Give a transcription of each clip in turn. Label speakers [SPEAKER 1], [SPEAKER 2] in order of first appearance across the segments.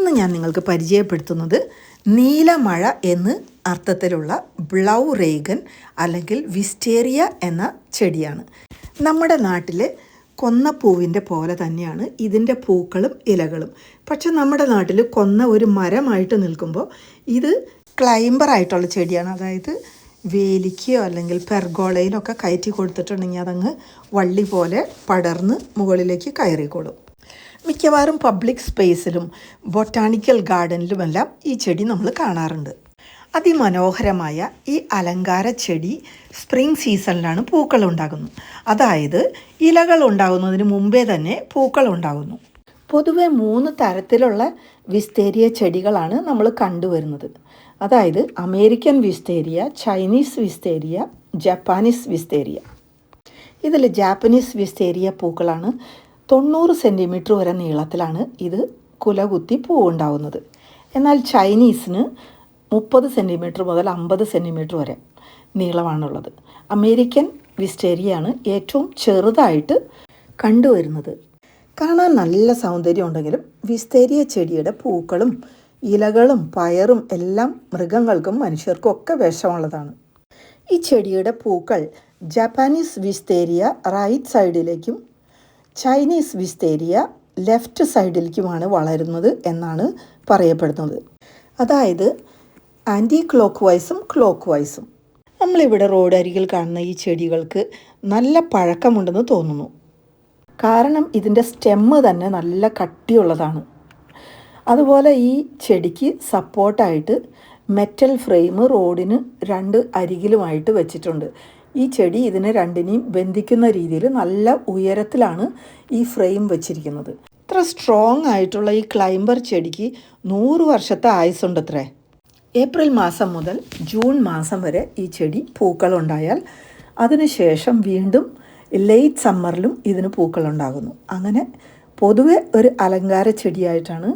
[SPEAKER 1] ഇന്ന് ഞാൻ നിങ്ങൾക്ക് പരിചയപ്പെടുത്തുന്നത് നീലമഴ എന്ന് അർത്ഥത്തിലുള്ള ബ്ലൗ റേഗൻ അല്ലെങ്കിൽ വിസ്റ്റേറിയ എന്ന ചെടിയാണ്. നമ്മുടെ നാട്ടിൽ കൊന്നപ്പൂവിൻ്റെ പോലെ തന്നെയാണ് ഇതിൻ്റെ പൂക്കളും ഇലകളും. പക്ഷെ നമ്മുടെ നാട്ടിൽ കൊന്ന ഒരു മരമായിട്ട് നിൽക്കുമ്പോൾ ഇത് ക്ലൈംബറായിട്ടുള്ള ചെടിയാണ്. അതായത് വേലിക്കോ അല്ലെങ്കിൽ പെർഗോളയിലൊക്കെ കയറ്റി കൊടുത്തിട്ടുണ്ടെങ്കിൽ അതങ്ങ് വള്ളി പോലെ പടർന്ന് മുകളിലേക്ക് കയറിക്കോളും. മിക്കവാറും പബ്ലിക് സ്പേസിലും ബൊട്ടാണിക്കൽ ഗാർഡനിലുമെല്ലാം ഈ ചെടി നമ്മൾ കാണാറുണ്ട്. അതിമനോഹരമായ ഈ അലങ്കാര ചെടി സ്പ്രിംഗ് സീസണിലാണ് പൂക്കൾ ഉണ്ടാകുന്നത്. അതായത് ഇലകൾ ഉണ്ടാകുന്നതിന് മുമ്പേ തന്നെ പൂക്കൾ ഉണ്ടാകുന്നു. പൊതുവെ 3 തരത്തിലുള്ള വിസ്തേരിയ ചെടികളാണ് നമ്മൾ കണ്ടുവരുന്നത്. അതായത് അമേരിക്കൻ വിസ്തേരിയ, ചൈനീസ് വിസ്തേരിയ, ജപ്പാനീസ് വിസ്തേരിയ. ഇതിൽ ജാപ്പനീസ് വിസ്തേരിയ പൂക്കളാണ് 90 സെൻറ്റിമീറ്റർ വരെ നീളത്തിലാണ് ഇത് കുലകുത്തി പൂവുണ്ടാവുന്നത്. എന്നാൽ ചൈനീസിന് 30 സെൻറ്റിമീറ്റർ മുതൽ 50 സെൻറ്റിമീറ്റർ വരെ നീളമാണുള്ളത്. അമേരിക്കൻ വിസ്റ്റേരിയയാണ് ഏറ്റവും ചെറുതായിട്ട് കണ്ടുവരുന്നത്. കാണാൻ നല്ല സൗന്ദര്യം ഉണ്ടെങ്കിലും വിസ്തേരിയ ചെടിയുടെ പൂക്കളും ഇലകളും പയറും എല്ലാം മൃഗങ്ങൾക്കും മനുഷ്യർക്കും ഒക്കെ വിഷമുള്ളതാണ്. ഈ ചെടിയുടെ പൂക്കൾ ജാപ്പാനീസ് വിസ്തേരിയ റൈറ്റ് സൈഡിലേക്കും ചൈനീസ് വിസ്തേരിയ ലെഫ്റ്റ് സൈഡിലേക്കുമാണ് വളരുന്നത് എന്നാണ് പറയപ്പെടുന്നത്. അതായത് ആൻറ്റി ക്ലോക്ക് വൈസും ക്ലോക്ക് വൈസും. നമ്മളിവിടെ റോഡ് അരികിൽ കാണുന്ന ഈ ചെടികൾക്ക് നല്ല പഴക്കമുണ്ടെന്ന് തോന്നുന്നു. കാരണം ഇതിൻ്റെ സ്റ്റെമ്മ് തന്നെ നല്ല കട്ടിയുള്ളതാണ്. അതുപോലെ ഈ ചെടിക്ക് സപ്പോർട്ടായിട്ട് മെറ്റൽ ഫ്രെയിം റോഡിന് 2 അരികിലുമായിട്ട് വെച്ചിട്ടുണ്ട്. ഈ ചെടി ഇതിനെ രണ്ടിനെയും ബന്ധിക്കുന്ന രീതിയിൽ നല്ല ഉയരത്തിലാണ് ഈ ഫ്രെയിം വെച്ചിരിക്കുന്നത്. ഇത്ര സ്ട്രോങ് ആയിട്ടുള്ള ഈ ക്ലൈംബർ ചെടിക്ക് 100 വർഷത്തെ ആയുസ്സുണ്ടത്രേ. ഏപ്രിൽ മാസം മുതൽ ജൂൺ മാസം വരെ ഈ ചെടി പൂക്കളുണ്ടായാൽ അതിനുശേഷം വീണ്ടും ലേറ്റ് സമ്മറിലും ഇതിന് പൂക്കളുണ്ടാകുന്നു. അങ്ങനെ പൊതുവെ ഒരു അലങ്കാര ചെടിയായിട്ടാണ്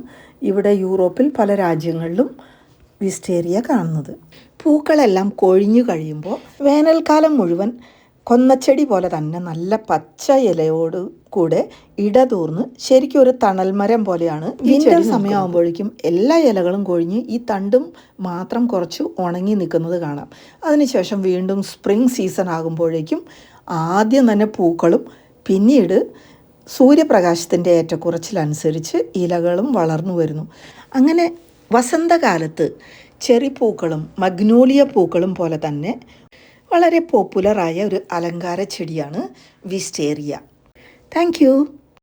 [SPEAKER 1] ഇവിടെ യൂറോപ്പിൽ പല രാജ്യങ്ങളിലും വിസ്റ്റേരിയ കാണുന്നത്. പൂക്കളെല്ലാം കൊഴിഞ്ഞു കഴിയുമ്പോൾ വേനൽക്കാലം മുഴുവൻ കൊന്നച്ചെടി പോലെ തന്നെ നല്ല പച്ച ഇലയോട് കൂടെ ഇടതൂർന്ന് ശരിക്കും ഒരു തണൽ മരം പോലെയാണ്. വിന്റർ സമയമാകുമ്പോഴേക്കും എല്ലാ ഇലകളും കൊഴിഞ്ഞ് ഈ തണ്ടും മാത്രം കുറച്ച് ഉണങ്ങി നിൽക്കുന്നത് കാണാം. അതിനുശേഷം വീണ്ടും സ്പ്രിംഗ് സീസൺ ആകുമ്പോഴേക്കും ആദ്യം തന്നെ പൂക്കളും പിന്നീട് സൂര്യപ്രകാശത്തിൻ്റെ ഏറ്റക്കുറച്ചിലനുസരിച്ച് ഇലകളും വളർന്നു വരുന്നു. അങ്ങനെ വസന്തകാലത്ത് ചെറി പൂക്കളും മഗ്നോളിയ പൂക്കളും പോലെ തന്നെ വളരെ പോപ്പുലറായ ഒരു അലങ്കാര ചെടിയാണ് വിസ്റ്റേരിയ. Thank you.